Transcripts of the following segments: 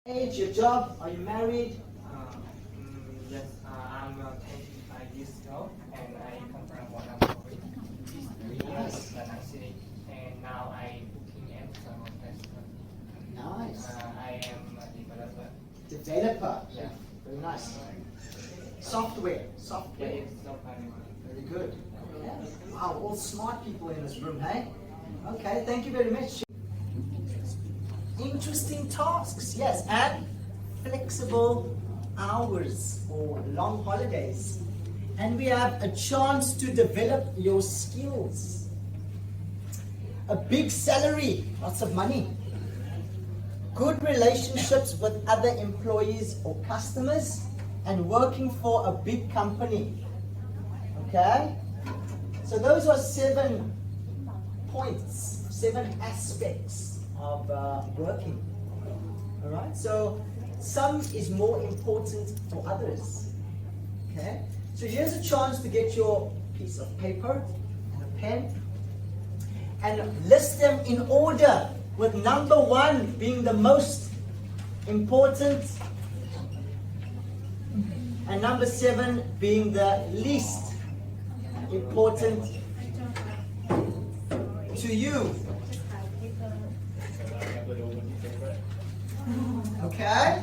Age, your job, are you married? Yes, I'm 25 years old and I come from one of the years in the city, and now I working at some restaurant. Nice. I am a developer. Developer. Yeah. Very nice. Software. Yeah, it's so funny. Very good. Wow, all smart people in this room, hey? Okay, thank you very much. Interesting tasks, yes, and flexible hours or long holidays. And we have a chance to develop your skills. A big salary, lots of money. Good relationships with other employees or customers, and working for a big company. Okay? So those are 7 points, 7 aspects of working. Alright? So some is more important for others. Okay? So here's a chance to get your piece of paper and a pen and list them in order, with number 1 being the most important and number 7 being the least important to you. Okay?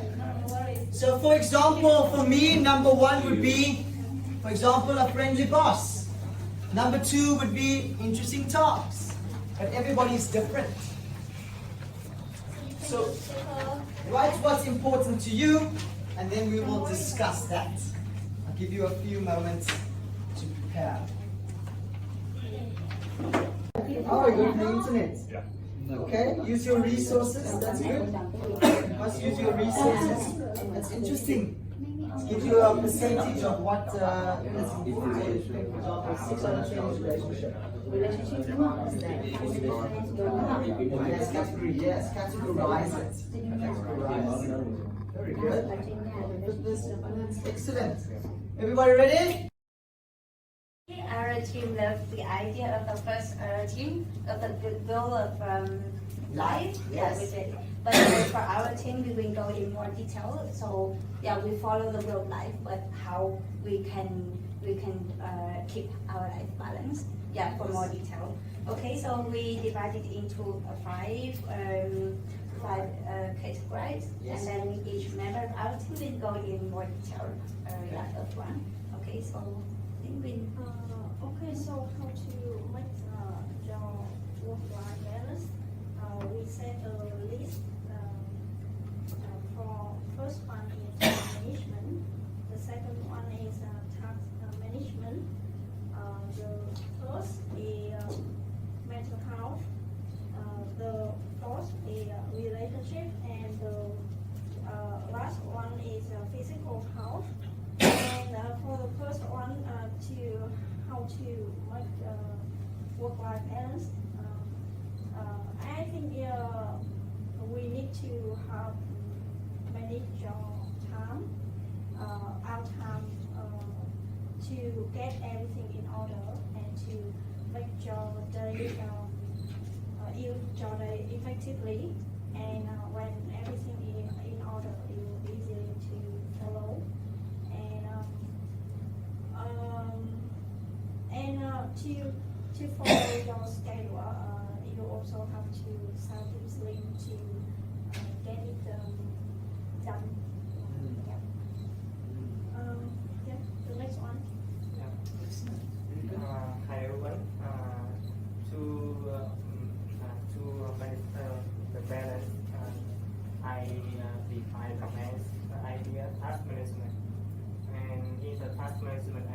So for example, for me, number 1 would be, for example, a friendly boss. Number 2 would be interesting talks. But everybody's different. So write what's important to you, and then we will discuss that. I'll give you a few moments to prepare. Oh, you're on the internet. Yeah. Okay, use your resources, that's good. You must use your resources. That's interesting. It gives you a percentage of what is important. For example, 6 out of 10 is relationship. Yes, category, yes, categorize it. Categorize. Very good. Fitness, excellent. Everybody ready? Our team loved the idea of the first team of the goal of life. Yes. Yeah, we did. But for our team, we will go in more detail. So yeah, we follow the real life, but how we can keep our life balanced. Yeah, for more detail. Okay, so we divided into 5 categories, Yes. and then each member of our team will go in more detail. Yeah, of one. Okay, so I think we. Okay, so how to make your work-life balance? We set a list for first one is management. The second one is task management. The first is mental health. The fourth is relationship, and the last one is physical health. And for the first one, how to make work-life balance, I think we need to have manage your time, our time, to get everything in order and to make your day use your day effectively. And when everything is in order, it will be easy to follow. To follow your schedule, you also have to start to sleep to get it done. Yeah. Yeah. The next one. Hi everyone. To manage the balance, I define the idea task management. And in the task management, I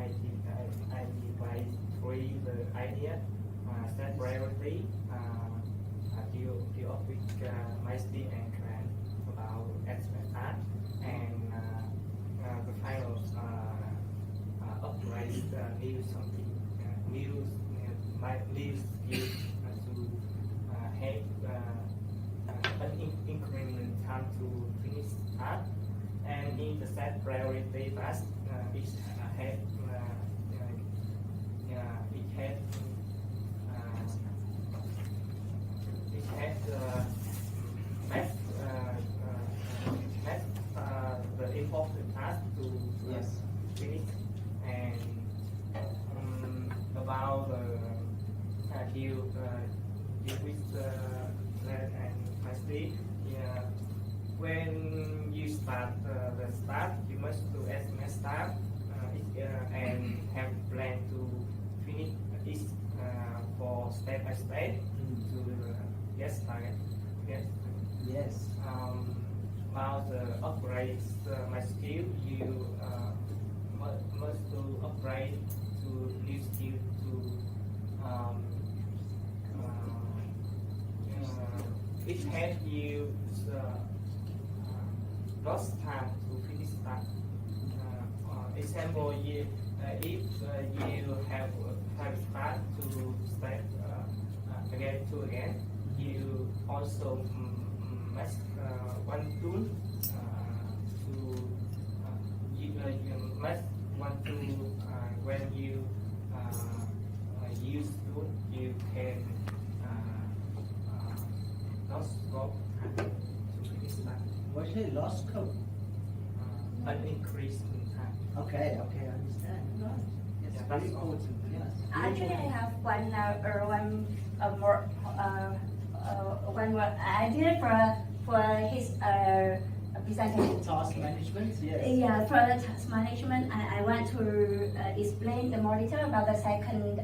divide 3 the idea: set priority, deal with milestone and plan about expert task, and the final upgrade new something new skills to have an increment time to finish task. And in the set priority task, it has to Yes. finish. And about you with learn and my sleep. Yeah. When you start the start, you must do SMS start and have plan to finish it for step by step to yes target. Yes. Yes. About the upgrade my skill, you must to upgrade to new skill to it help you lost time to finish that. Example, if you have start to start again, you also must one tool to you must want to when you use tool you can not go to finish that. What is it? Lost code. An increase in time. Okay, I understand. Right. Yes, Yeah, very that's all. important. Yes. Actually, I have one more idea for his presentation. Task management. Yes. Yeah, for the task management, I want to explain the more detail about the second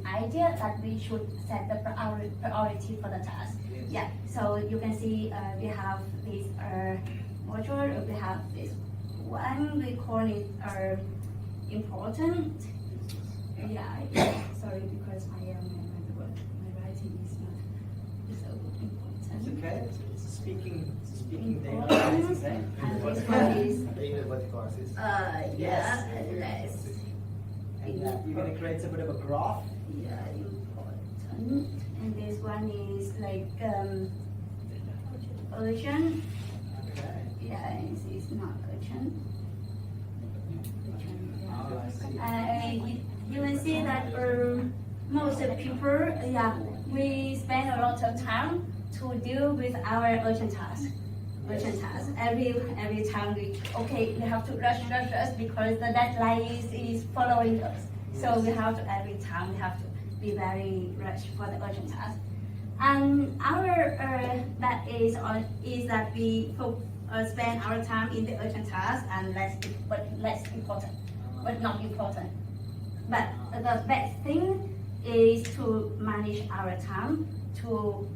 idea that we should set the priority for the task. Yes. Yeah, so you can see we have this module, we have this one, we call it important. Yeah, sorry, because my writing is not so important. It's okay. It's speaking day. Important, and this one is Yes. less. And you're going to create a bit of a graph. Yeah, important. And this one is like urgent. Okay. Yeah, it's not urgent. Oh, I see. You will see that most people, we spend a lot of time to deal with our urgent tasks. Every time we have to rush because the deadline is following us. So we have to every time we have to be very rushed for the urgent task. And our that is that we spend our time in the urgent task and less important, but not important. But the best thing is to manage our time to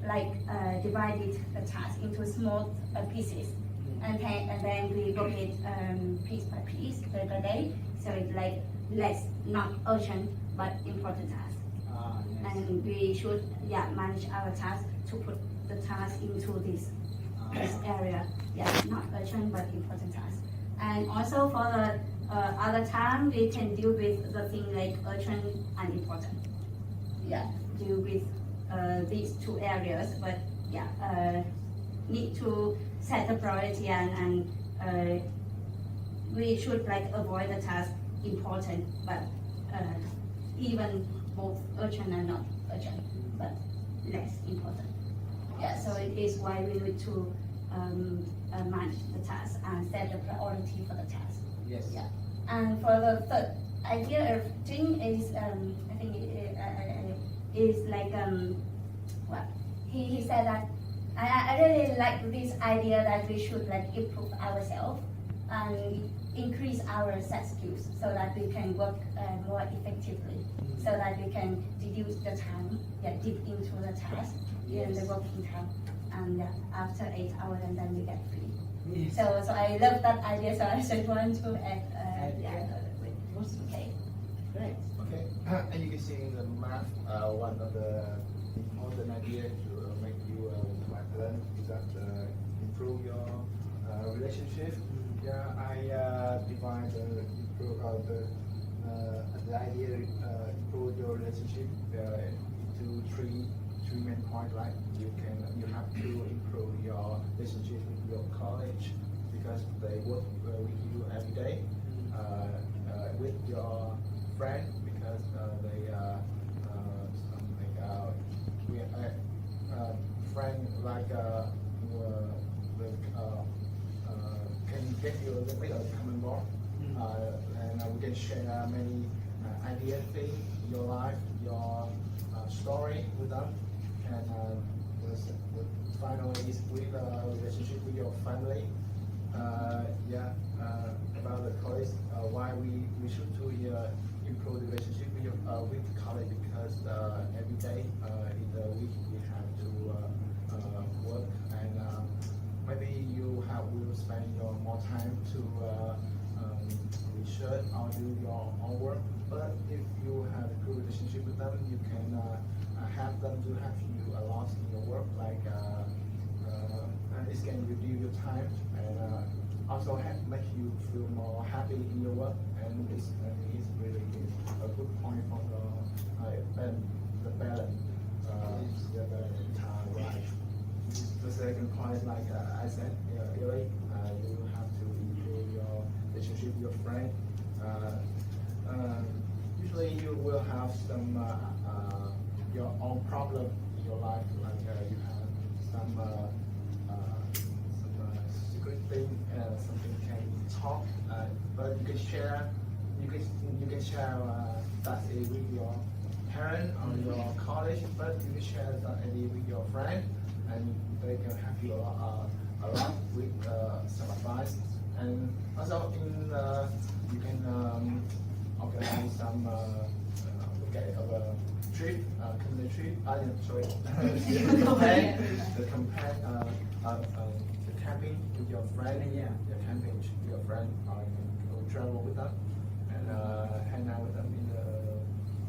divide the task into small pieces, and then we work it piece by piece, day by day. So it's like less not urgent but important task. Yes. And we should manage our task to put the task into this area. Not urgent but important task. And also for the other time we can deal with the thing like urgent and important. Deal with these two areas, but need to set the priority and we should avoid the task important but even both urgent and not urgent but less important. So it is why we need to manage the task and set the priority for the task. Yes. And for the third idea of Jing is I think is he said that I really like this idea that we should improve ourselves and increase our set skills so that we can work more effectively, so that we can reduce the time deep into the task in the working time, and after 8 hours and then we get free. Yes. So I love that idea, so I just want to add okay. Great. Okay, and you can see in the math, one of the important ideas to make you learn is that improve your relationship. I divide the idea improve your relationship into three main points. Right, you have to improve your relationship with your colleague because they work with you every day. With your friend because they friend can get you a little bit of common bond share many ideas, things, your life, your story with them, and finally is with relationship with your family. About the colleagues, why we should to improve the relationship with with colleagues, because every day in the week we have to work, and maybe you will spend more time to research or do your own work. But if you have a good relationship with them, you can have them to help you a lot in your work, like this can reduce your time and also make you feel more happy in your work, and this is really a good point for the balance the entire life. The second point, like I said earlier, you have to improve your relationship with your friend. Usually you will have some your own problem in your life, like you have some secret thing, something can talk, but you can share that with your parent or your college, but you can share that idea with your friend, and they can help you a lot with some advice. And also you can organize some trip, company trip. The camping with your friend. The camping with your friend, or you can travel with them and hang out with them in the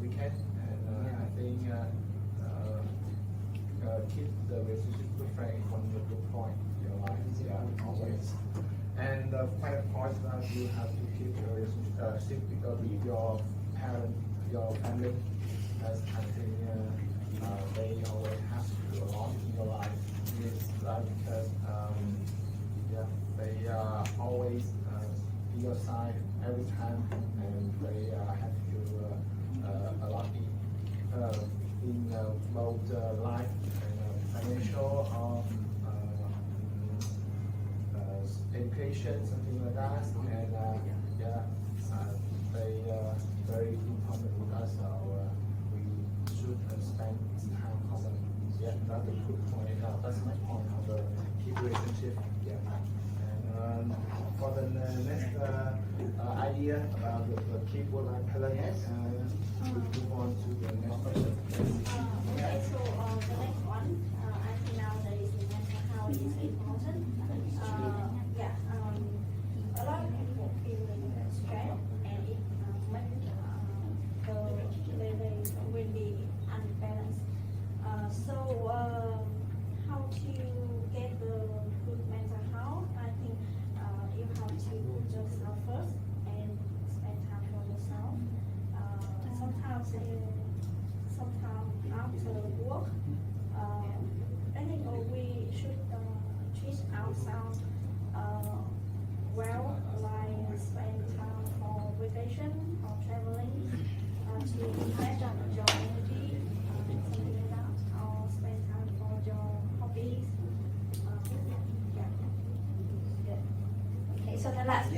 weekend. And I think keep the relationship with friends from the good point in your life. Always. And the final point is that you have to keep your relationship with your parents, your family, as I think they always have to do a lot in your life. It's because they are always on your side every time, and they have to do a lot in both life and financial or education, something like that, and they very important with us, so we should spend time on them. That's a good point. That's my point on the keep relationship. And for the next idea about the keep work-life balance, we move on to the next question. Okay, so the next one, I think nowadays mental health is important. A lot of people feeling stressed, and it makes they will be unbalanced. So how to get the good mental health? I think you have to put yourself first and spend time for yourself. Sometimes after work, I think we should treat ourselves well, like spend time for vacation or traveling to refresh your energy, something like that, or spend time for your hobbies. Okay, so the last,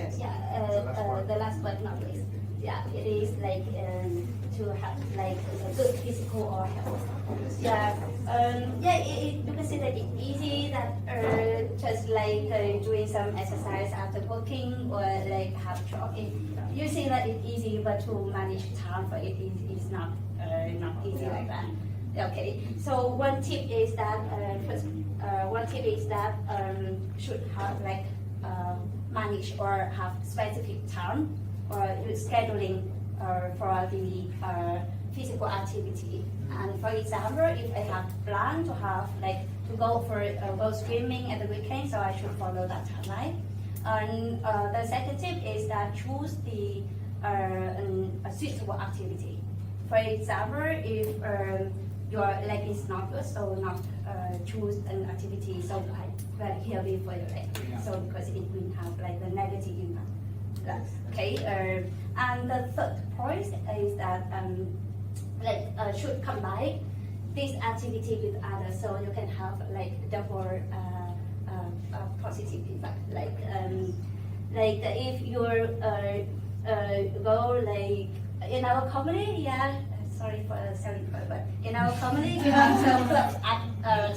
the last but not least, it is like to have like a good physical or health. You can say that it's easy that just like doing some exercise after working or like have jogging. You say that it's easy, but to manage time for it is not easy like that. Okay, so one tip is that should have like manage or have specific time or scheduling for the physical activity. And for example, if I have planned to have like to go swimming at the weekend, so I should follow that timeline. And the second tip is that choose the a suitable activity. For example, if your leg is not good, so not choose an activity so very heavy for your leg. So because it will have like the negative impact. Okay. And the third point is that should combine this activity with others, so you can have like double positive impact. Like if go like in our community, yeah. Sorry for selling part, but in our community we have some clubs,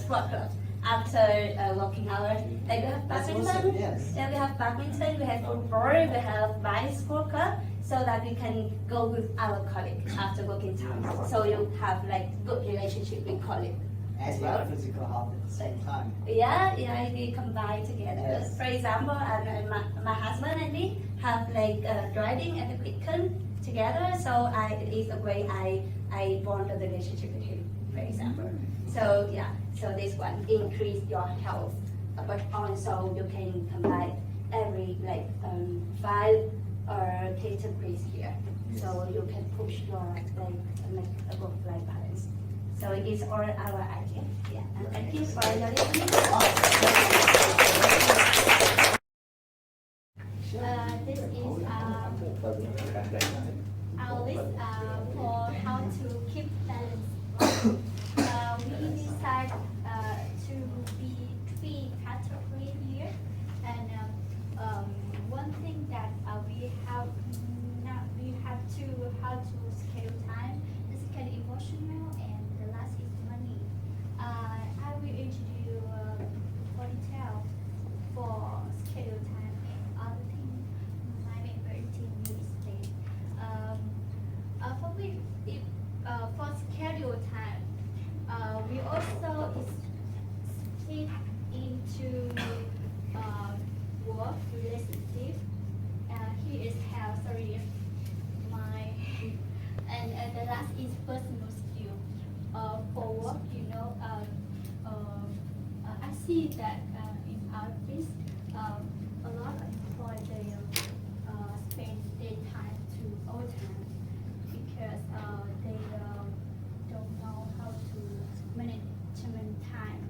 sport clubs after working hours. Like we have That's badminton, awesome, yes. yeah, we have badminton, we have football, we have bicycle club, so that we can go with our colleagues after working time. So you have like good relationship with colleagues. And you have physical health at the same time. Yeah, we combine together. Yes. For example, my husband and me have like driving and the weekend together. So it is a way I bond the relationship with him, for example. So yeah, so this one increase your health, but also you can combine every like 5 categories here. So you can push your like a work-life balance. So it is all our idea. Yeah, and thank you for your listening. This is our list for how to keep balance. We decide to be 3 categories here, and one thing that we have to how to scale time is kind of emotional, and the last is money. I will introduce for detail for scale time and other things my member team will explain. For me, if for schedule time, we also split into work relationship. Here is how, sorry, my and the last is personal skill. For work, I see that in our office, a lot of employees they spend their time to overtime because they don't know how to manage time.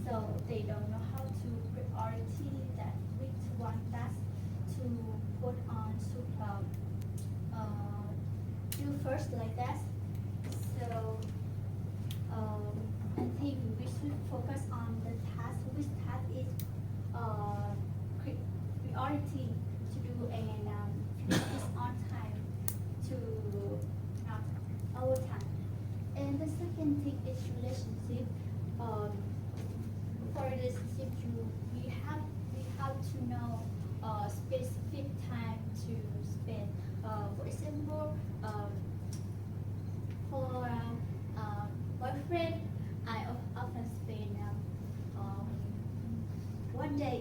So they don't know how to priority that which one task to put on to do first like that. So I think we should focus on the task, which task is priority to do, and finish on time to not overtime. And the second thing is relationship. For relationship, we have to know specific time to spend. For example, for boyfriend, I often spend 1 day.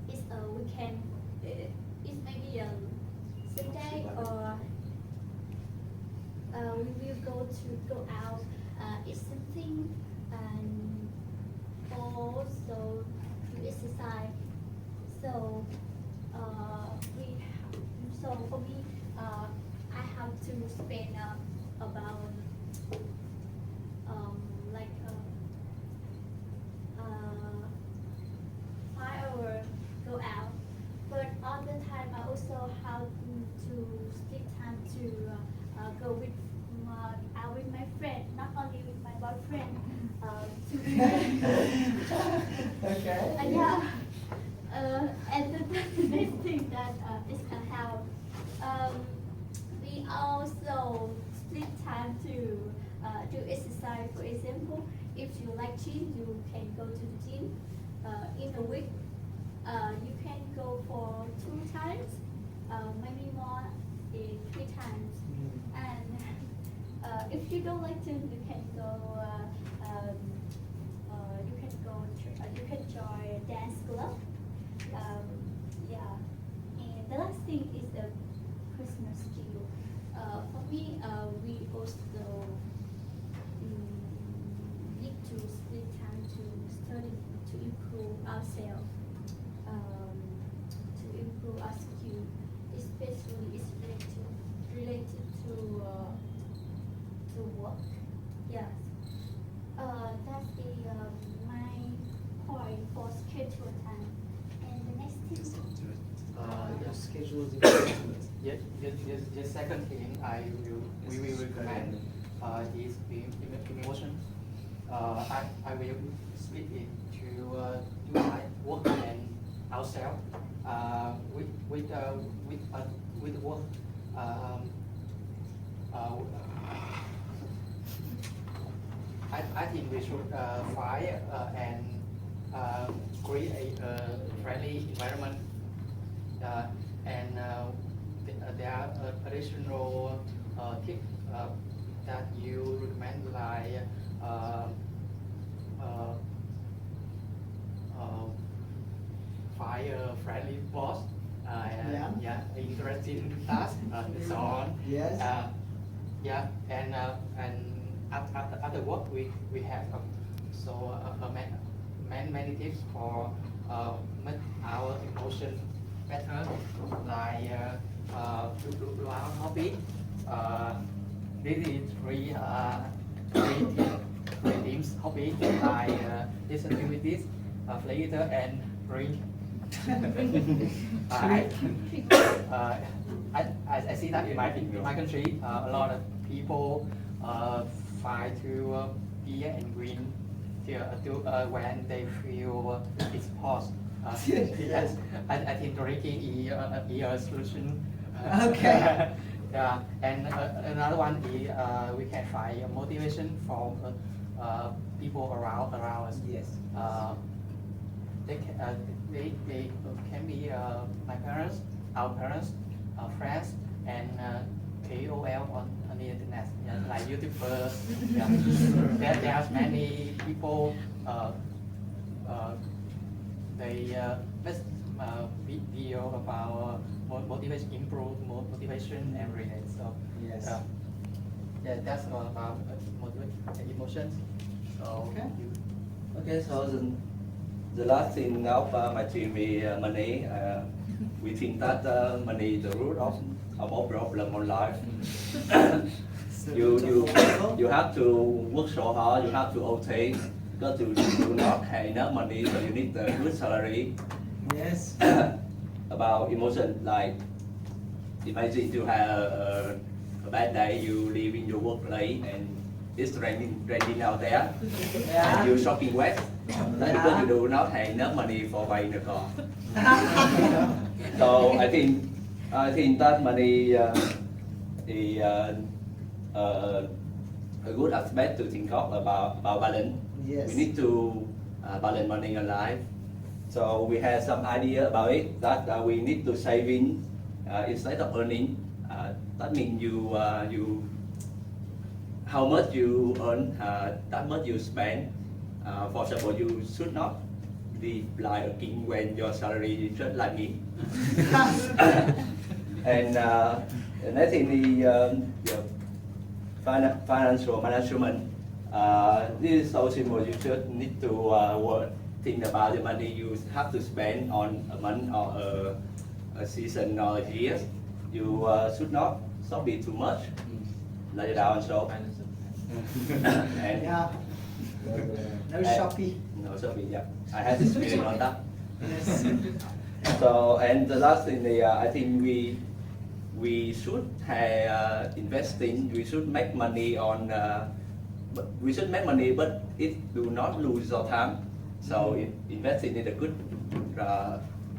It's a weekend. It's maybe a Sunday, or we will go out, eat something, and also do exercise. So for me, I have to spend about like 5 hours go out. But all the time I also have to split time to go out with my friend, not only with my boyfriend. Okay. Yeah. And the next thing that is help. We also split time to do exercise. For example, if you like gym, you can go to the gym. In a week, you can go for 2 times, maybe more, 3 times. And if you don't like gym, you can go. You can join dance club. Yeah. And the last thing is the personal skill. For me, we also need to split time to study to improve ourselves, to improve our skill, especially it's related to work. Yes. That's my point for schedule time. And the next thing. Your schedule is the second thing we will recommend is emotion. I will split it to do my work and ourselves. With work, um, uh, I think we should find and create a friendly environment, and there are additional tips that you recommend, like find a friendly boss, interesting task, and so on. Yes. And after work we have many tips for make our emotion better, like do our hobby. This is three teams hobby, like listen to this, play guitar and drink. I see that in my country, a lot of people try to beer and green when they feel exposed. Yes, I think drinking is a solution. Okay. Yeah, and another one is we can find motivation from people around us. Yes. They can be my parents, our parents, friends, and KOL on the internet, like YouTubers. There's many people. They make video about motivation, improve motivation every day. So Yes. that's all about emotions. So Okay. Okay, so the last thing of my team is money. We think that money is the root of all problem on life. You have to work so hard. You have to OT because you do not have enough money, so you need a good salary. Yes. About emotion, like imagine you have a bad day. You leave in your workplace and it's raining out there, Yeah. and you're soaking wet. That's because you do not have enough money for buying the car. So I think that money is a good aspect to think of about balance. Yes. We need to balance money in life. So we have some idea about it that we need to saving instead of earning. That means you how much you earn, that much you spend. For example, you should not live like a king when your salary is just like me. And next thing is financial management. This is so simple. You just need to think about the money you have to spend on a month or a season or a year. You should not be too much. Lay it down so. And Yeah. No and- Shopee. No shopping, yeah. I had experience on that. Yes. So, and the last thing is, I think we should have investing. We should make money on. But we should make money, but it do not lose your time. So, investing is a good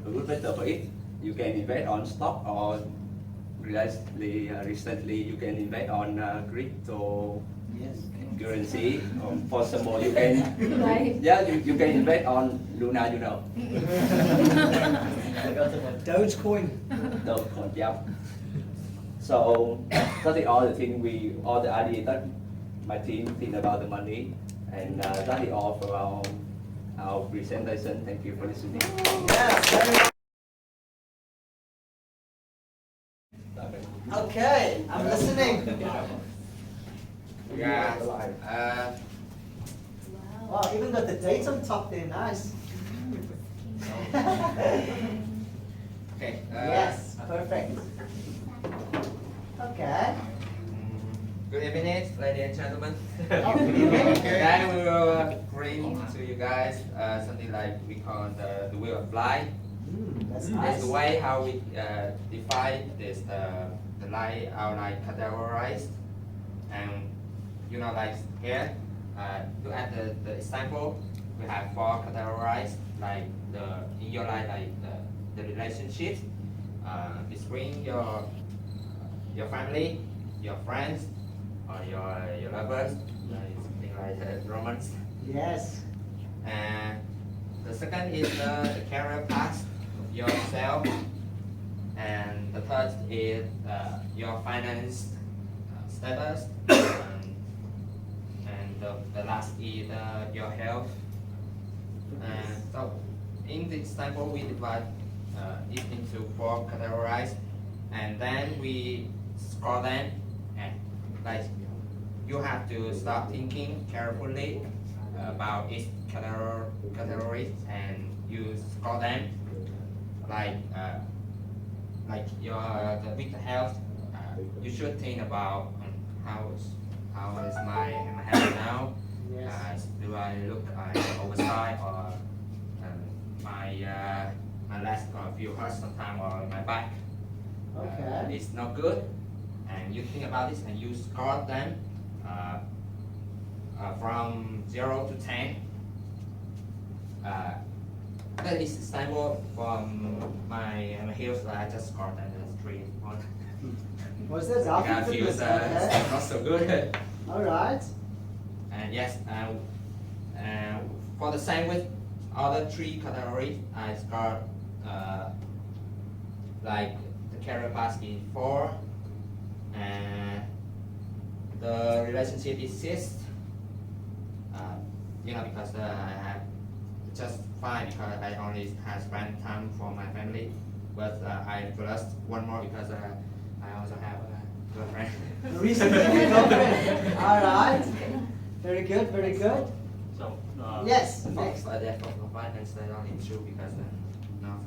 method for it. You can invest on stock, or recently you can invest on crypto. Yes. Currency, for example, you can Right. you can invest on Luna, you know. Dogecoin. Dogecoin, yeah. So that is all the idea that my team think about the money, and that is all for our presentation. Thank you for listening. Yes. Okay, I'm listening. Yeah. Wow, even got the date on top there. Nice. Okay. Yes, perfect. Okay. Good evening, ladies and gentlemen. Oh, good evening. Today we will bring to you guys something like we call the wheel of life. That's It's nice. the way how we define this the life, our life categorized, and you know, like here, look at the example. We have 4 categorized, like in your life, like the relationships between your your family, your friends, or your lovers, something like romance. Yes. And the second is the career path of yourself, and the third is your finance status, and the last is your health. So in this sample we divide it into 4 categories, and then we score them, and like you have to start thinking carefully about each category, and you score them like with the health. You should think about how is my health now. Yes. Do I look oversized, or my legs feel hurt sometimes, or my back Okay. is not good, and you think about this and you score them from 0 to 10. That is stable from my heels. I just scored them as 3. What's that? After I feel fitness, okay. not so good. All right. And yes, for the same with other 3 categories, I scored like the career path is 4, and the relationship is 6. Because I have just 5 because I only have spent time for my family, but I plus 1 more because I also have a girlfriend. Recently a girlfriend. All right. Very good. Very good. So Yes. For Next. finance, I only 2 because not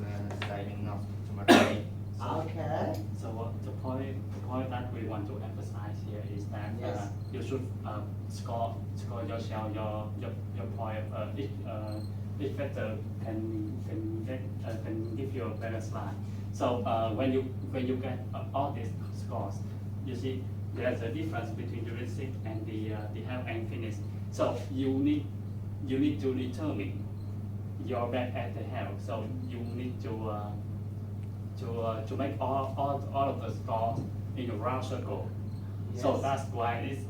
saving not too much money. Okay. So the point that we want to emphasize here is that Yes. you should score yourself your point. Each factor can give you a better slide. So when you get all these scores, you see there's a difference between the receipt and the health and fitness. So you need to determine your bad at the health. So you need to make all of the scores in a round circle. So Yes. that's why it's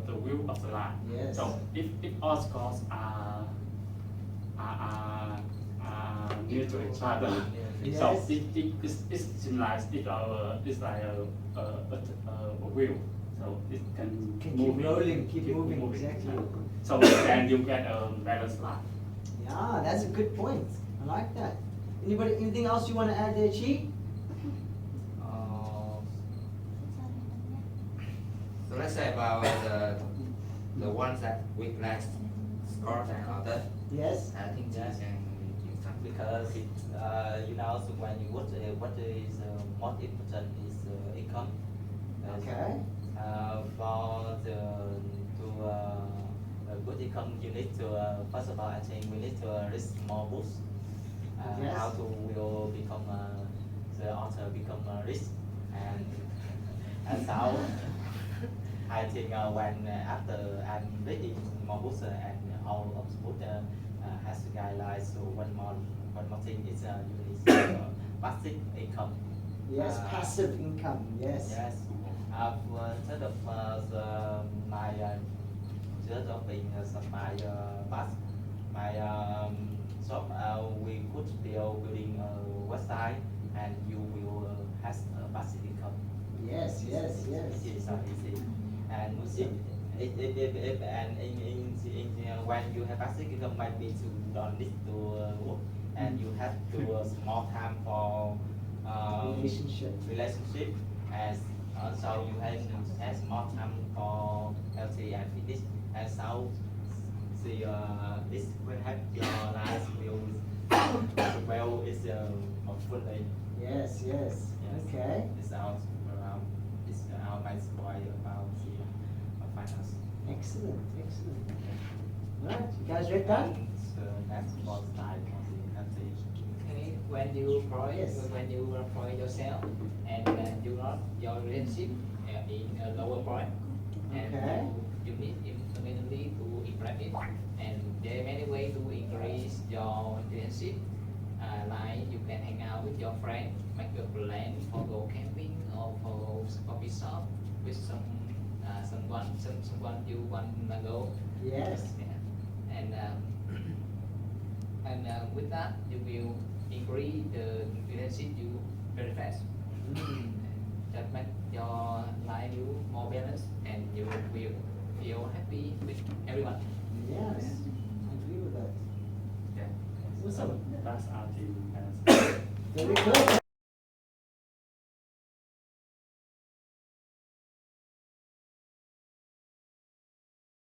the wheel of the line. Yes. So if all scores are near to each other, so Yes. it symbolizes it's like a wheel. So it can Keep move rolling, keep moving, exactly. So then you get a balanced line. Yeah, that's a good point. I like that. Anybody? Anything else you want to add there, Chi? So let's say about the ones that with less score than others. Yes. I think you Yes. can give some. Because so when you what is most important is income. Okay. For a good income, you need to first of all, I think we need to reach more books. Yes. How to will become the author become rich, and so I think when after I'm reading more books and all of the book has guidelines. So one more thing is you need passive income. Yes. Passive income. Yes. Yes. Instead of my instead of being my shop, we could be building a website, and you will have a passive income. Yes. Yes. Yes. It is not easy, and if and when you have passive income, might be to don't need to work, and you have to small time for relationship, as also you have more time for healthy and fitness, and so this will help your life well is fully. Yes. Yes. Okay. It's our my story about the finance. Excellent. Excellent. Right. You guys read that? And that's what slide on the healthy. Okay, when you Yes. when you employ yourself and you not your relationship in a lower point, and Okay. you need immediately to improve it, and there are many ways to increase your relationship, like you can hang out with your friend, make a plan for go camping or for coffee shop with someone you want to go. Yes. Yeah. And with that you will increase the relationship you very fast. That make your life you more balanced and you will feel happy with everyone. Yes. I agree with that. Yeah. Awesome. So that's our team. Very good.